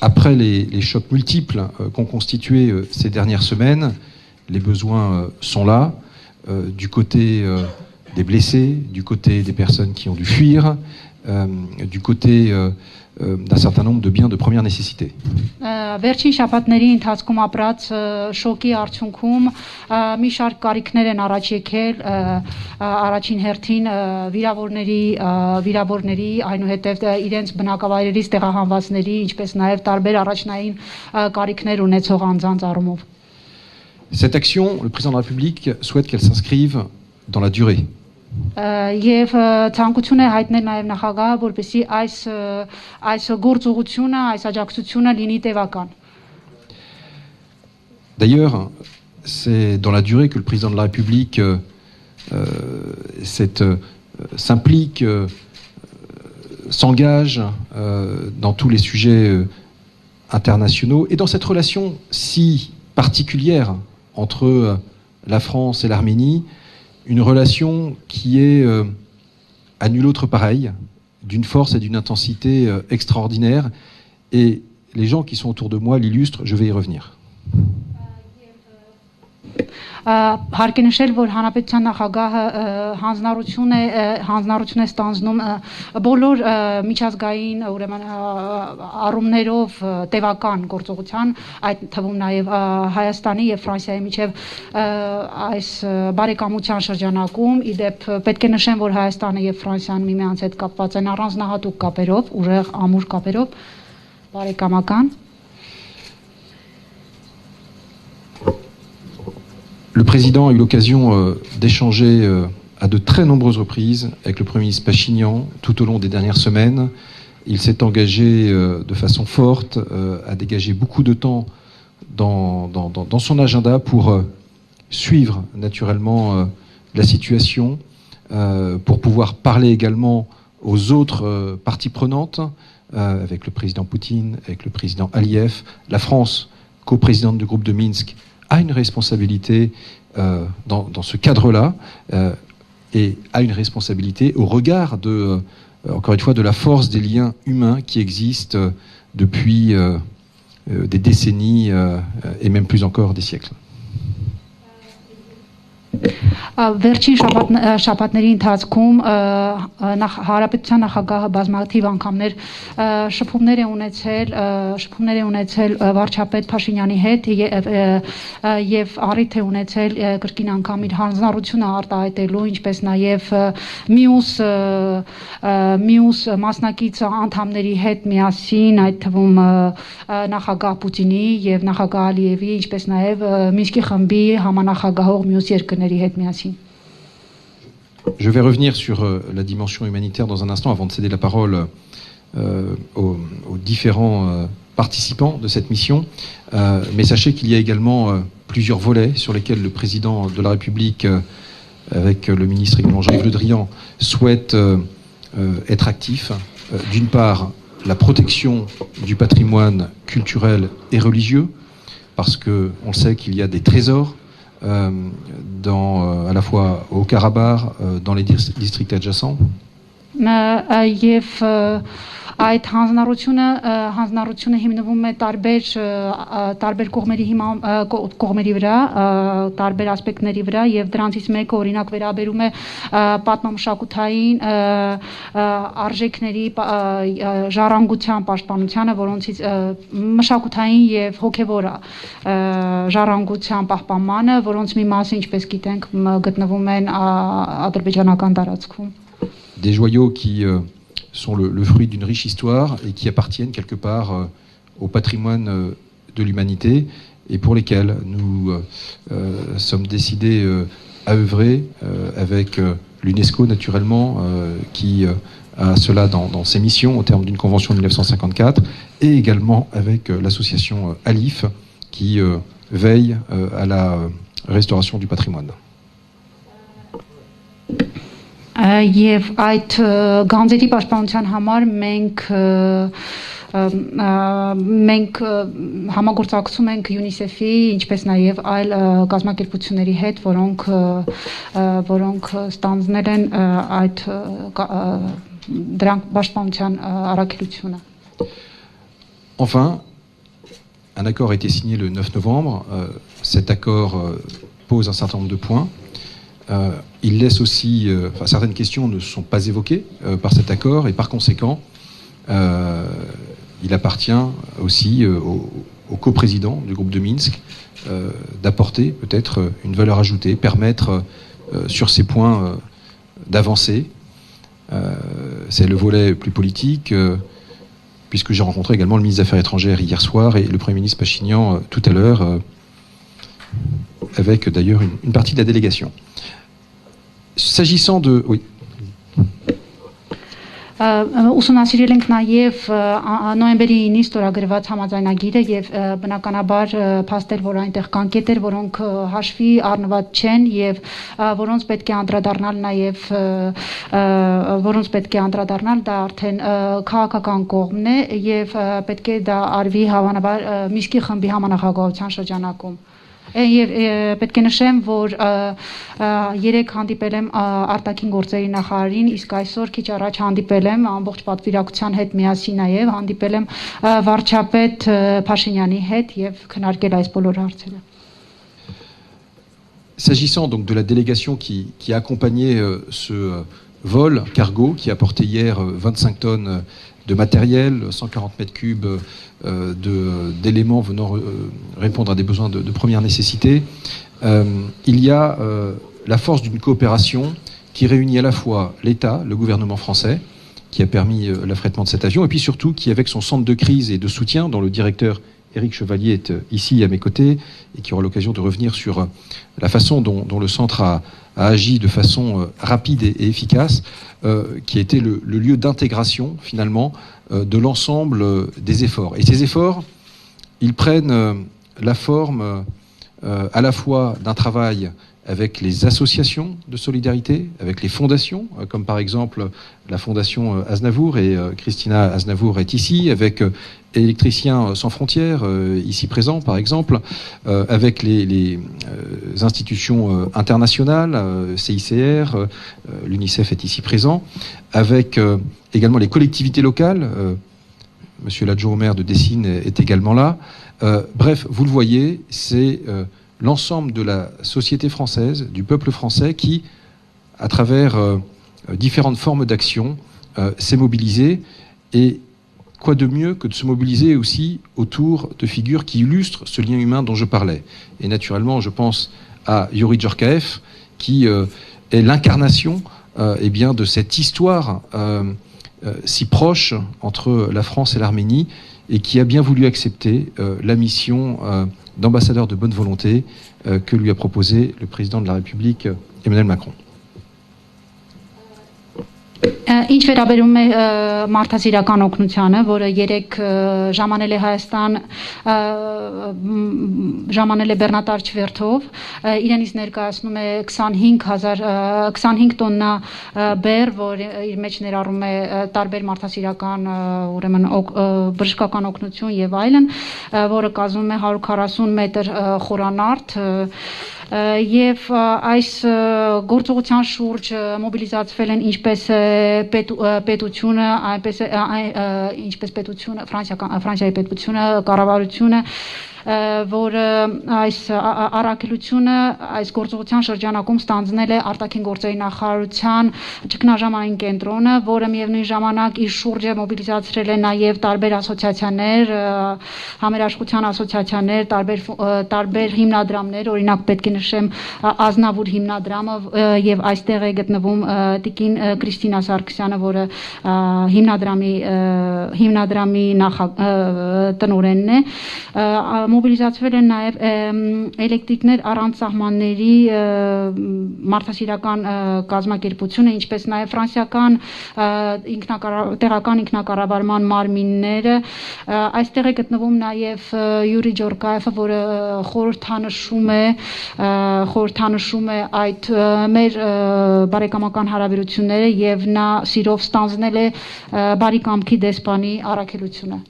après les chocs multiples qu'ont constitué ces dernières semaines, les besoins sont là, du côté des blessés, du côté des personnes qui ont dû fuir, du côté d'un certain nombre de biens de première nécessité. Վերջին շաբաթների ընթացքում ապրած շոկի արդյունքում մի շարք կարիքներ են առաջ եկել առաջին հերթին վիրավորների այնուհետև իրենց բնակավայրերից տեղահանվածների ինչպես նաև տարբեր առաջնային կարիքներ ունեցող անձանց առումով. Cette action, le président de la République souhaite qu'elle s'inscrive dans la durée. Եվ ցանկություն է հայտնել նաև նախագահը, որպեսզի այս գործողությունը, այս աջակցությունը լինի տևական. D'ailleurs, c'est dans la durée que le président de la République s'implique, s'engage dans tous les sujets internationaux et dans cette relation si particulière entre la France et l'Arménie, une relation qui est à nul autre pareille, d'une force et d'une intensité extraordinaire. Et les gens qui sont autour de moi l'illustrent, je vais y revenir. Հարկ է նշել, որ հանրապետության նախագահը հանձնառություն է ստանձնում բոլոր միջազգային ուրեմն առումներով տևական գործողության, այդ թվում նաև Հայաստանի եւ Ֆրանսիայի միջև այս բարեկամության շրջանակում, իդեպ պետք է նշեմ, որ Հայաստանը եւ Ֆրանսիան միմյանց հետ կապված են առանձնահատուկ կապերով, ուժեղ ամուր կապերով, բարեկամական. Le président a eu l'occasion d'échanger à de très nombreuses reprises avec le Premier ministre Pachinian tout au long des dernières semaines. Il s'est engagé de façon forte à dégager beaucoup de temps dans son agenda pour suivre naturellement la situation, pour pouvoir parler également aux autres parties prenantes, avec le président Poutine, avec le président Aliyev. La France, coprésidente du groupe de Minsk, a une responsabilité dans ce cadre-là et a une responsabilité au regard encore une fois, de la force des liens humains qui existent depuis des décennies et même plus encore des siècles. Վերջին շաբաթների ընթացքում Հանրապետության նախագահը բազմաթիվ անգամներ շփումներ է ունեցել վարչապետ Փաշինյանի հետ եւ առիթ է ունեցել կրկին անգամ իր հանձնառությունը արտահայտելու, ինչպես նաեւ մյուս մասնակից անդամների հետ միասին, այդ թվում նախագահ Պուտինի եւ նախագահ Ալիևի, ինչպես նաեւ Մինսկի խմբի համանախագահող մյուս երկրների հետ միասին. Je vais revenir sur la dimension humanitaire dans un instant avant de céder la parole aux différents participants de cette mission. Mais sachez qu'il y a également plusieurs volets sur lesquels le président de la République, avec le ministre également Jean-Yves Le Drian, souhaite être actif. D'une part, la protection du patrimoine culturel et religieux, parce qu'on sait qu'il y a des trésors à la fois au Karabakh, dans les districts adjacents. Եվ այդ հանձնառությունը հիմնվում է տարբեր կողմերի վրա, տարբեր ասպեկտների վրա եւ դրանցից մեկը օրինակ վերաբերում է պատմամշակութային արժեքների ժառանգության պաշտպանությանը, որոնցից մշակութային եւ հոգեվոր ժառանգության պահպանմանը, որոնց մի մասը, ինչպես գիտենք, գտնվում են ադրբեջանական տարածքում. Des joyaux qui sont le fruit d'une riche histoire et qui appartiennent quelque part au patrimoine de l'humanité et pour lesquels nous sommes décidés à œuvrer avec l'UNESCO naturellement qui a cela dans ses missions au terme d'une convention de 1954 et également avec l'association ALIF qui veille à la restauration du patrimoine. Եվ այդ գանձերի պաշտպանության համար մենք համագործակցում ենք UNICEF-ի, ինչպես նաև այլ կազմակերպությունների հետ, որոնք ստանձնել են այդ դրանք պաշտպանության առաքելությունը. Enfin, un accord a été signé le 9 novembre. Cet accord pose un certain nombre de points. Il laisse aussi... certaines questions ne sont pas évoquées par cet accord et par conséquent, il appartient aussi au coprésident du groupe de Minsk d'apporter peut-être une valeur ajoutée, permettre sur ces points d'avancer. C'est le volet plus politique, puisque j'ai rencontré également le ministre des Affaires étrangères hier soir et le Premier ministre Pachinian tout à l'heure, avec d'ailleurs une partie de la délégation. S'agissant de... Oui. Ուսումնասիրել ենք նաև նոյեմբերի 9-ին ստորագրված համաձայնագիրը եւ բնականաբար փաստեր, որ այնտեղ կան կետեր, որոնք հաշվի առնված չեն եւ որոնց պետք է անդրադառնալ նաև դա արդեն քաղաքական կողմն է եւ պետք է դա արվի հավանաբար Միսկի խմբի համանախագահության շրջանակում։ Եվ պետք է նշեմ, որ երեք հանդիպել եմ արտաքին գործերի նախարարին, իսկ այսօր քիչ առաջ հանդիպել եմ ամբողջ պատվիրակության հետ միասին նաև հանդիպել եմ վարչապետ Փաշինյանի հետ եւ քննարկել այս բոլոր հարցերը։ S'agissant donc de la délégation qui a accompagné ce vol cargo qui a porté hier 25 tonnes de matériel, 140 mètres cubes d'éléments venant répondre à des besoins de première nécessité, il y a la force d'une coopération qui réunit à la fois l'État, le gouvernement français, qui a permis l'affrètement de cet avion, et puis surtout qui, avec son centre de crise et de soutien, dont le directeur Éric Chevalier est ici à mes côtés, et qui aura l'occasion de revenir sur la façon dont le centre a agi de façon rapide et efficace, qui a été le lieu d'intégration, finalement, de l'ensemble des efforts. Et ces efforts, ils prennent la forme à la fois d'un travail avec les associations de solidarité, avec les fondations, comme par exemple la fondation Aznavour, et Christina Aznavour est ici, avec Électriciens sans frontières, ici présents par exemple, avec les institutions internationales, CICR, l'UNICEF est ici présent, avec également les collectivités locales, monsieur l'adjoint au maire de Dessines est également là. Bref, vous le voyez, c'est l'ensemble de la société française, du peuple français qui, à travers différentes formes d'action, s'est mobilisé. Et quoi de mieux que de se mobiliser aussi autour de figures qui illustrent ce lien humain dont je parlais. Et naturellement, je pense à Yuri Djorkaeff, qui est l'incarnation de cette histoire si proche entre la France et l'Arménie, et qui a bien voulu accepter la mission d'ambassadeur de bonne volonté que lui a proposé le président de la République, Emmanuel Macron. Ինչ վերաբերում է մարդասիրական օգնությանը, որը երեք ժամանել է Հայաստան, ժամանել է Բեռնատար Չվերթով, իրենից ներկայացնում է 25 տոննա բեռ, որ իր մեջ ներառում է տարբեր մարդասիրական, ուրեմն բժշկական օգնություն եւ այլն, որը կազմում է 140 մետր խորանարդ, եւ այս գործողության շուրջ մոբիլիզացվել են ինչպես պետությունը, ինչպես պետությունը, Ֆրանսիայի պետությունը, կառավարությունը, որը այս առաքելությունը այս գործողության շրջանակում ստանձնել է արտաքին գործերի նախարարության ճգնաժամային կենտրոնը, որը միևնույն ժամանակ իր շուրջը մոբիլիզացրել է նաև տարբեր ասոցիացիաներ, համերաշխության ասոցիացիաներ, տարբեր հիմնադրամներ, օրինակ պետք է նշեմ Ազնավուր հիմնադրամը, եւ այստեղ է գտնվում տիկին Կրիստինա Սարգսյանը, որը հիմնադրամի տնօրենն է, մոբիլիզացվել են նաև էլեկտրիկներ առանց սահմանների մարդասիրական կազմակերպությունը, ինչպես նաև ֆրանսիական տեղական ինքնակառավարման մարմինները, այստեղ է գտնվում նաև Յուրի Ջորկաևը, որը խորհրդանշում է այդ մեր բարեկամական հարաբերությունները եւ նա սիրով ստանձնել է բարի կամքի դեսպանի առաքելությունը։